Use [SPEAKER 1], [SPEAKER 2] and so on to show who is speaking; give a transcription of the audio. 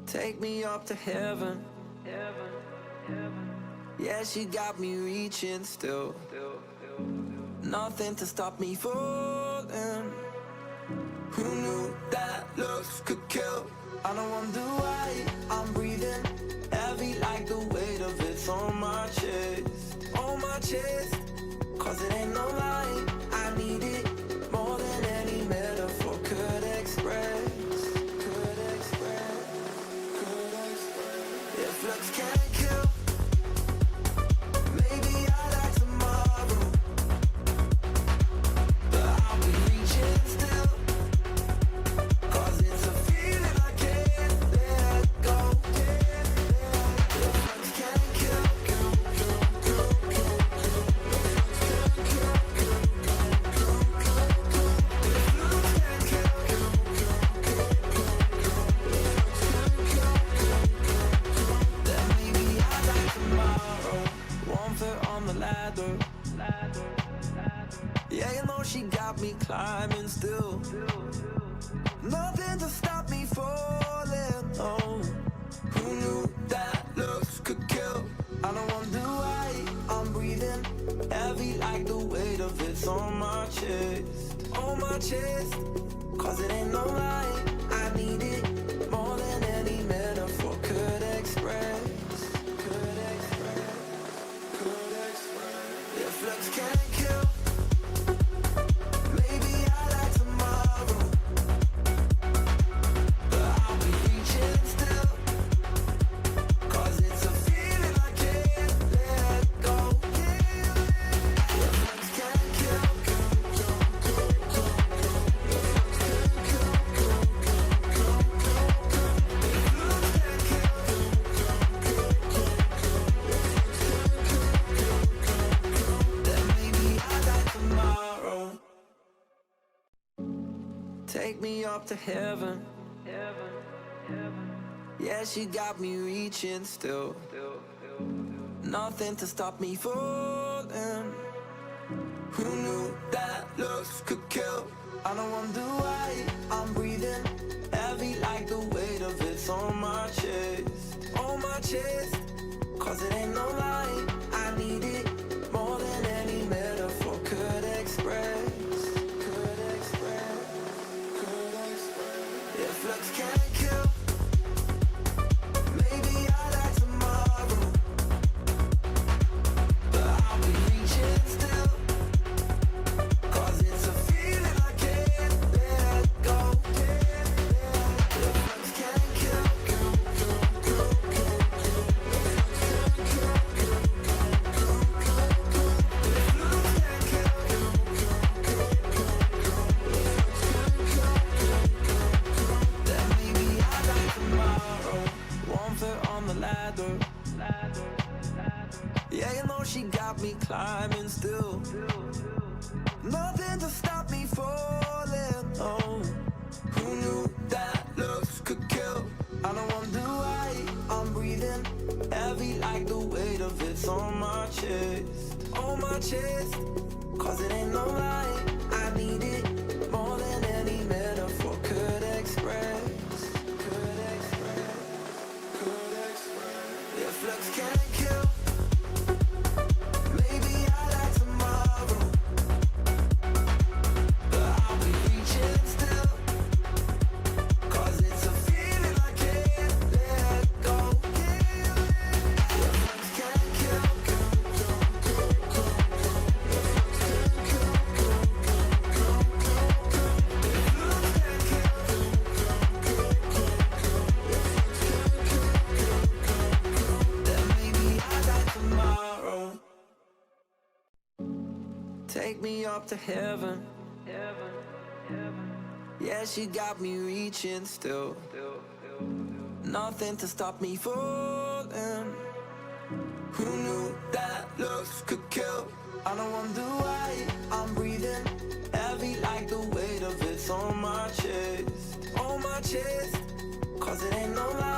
[SPEAKER 1] Take me up to heaven. Yeah, she got me reaching still. Nothing to stop me falling. Who knew that looks could kill? I don't wonder why I'm breathing heavy like the weight of it's on my chest. On my chest. Cause it ain't no lie, I need it more than any metaphor could express. If looks can't kill, maybe I'd like tomorrow, but I'll be reaching still. Cause it's a feeling I can't let go. If looks can't kill, yeah, you know she got me climbing still. Nothing to stop me falling. Oh, who knew that looks could kill? I don't wonder why I'm breathing heavy like the weight of it's on my chest. On my chest. Cause it ain't no lie, I need it more than any metaphor could express. If looks can't kill, maybe I like tomorrow, but I'll be reaching still. Cause it's a feeling I can't let go. If looks can't kill, take me up to heaven. Yeah, she got me reaching still. Nothing to stop me falling. Who knew that looks could kill? I don't wonder why I'm breathing heavy like the weight of it's on my chest. On my chest. Cause it ain't no lie, I need it more than any metaphor could express. If looks can't kill, maybe I like tomorrow, but I'll be reaching still. Cause it's a feeling I can't let go. If looks can't kill, yeah, you know she got me climbing still. Nothing to stop me falling. Oh, who knew that looks could kill? I don't wonder why I'm breathing heavy like the weight of it's on my chest. On my chest. Cause it ain't no lie, I need it more than any metaphor could express. If looks can't kill, maybe I like tomorrow, but I'll be reaching still. Cause it's a feeling I can't let go. If looks can't kill, take me up to heaven. Yeah, she got me reaching still. Nothing to stop me falling. Who knew that looks could kill? I don't wonder why I'm breathing heavy like the weight of it's on my chest. On my chest. Cause it ain't no lie,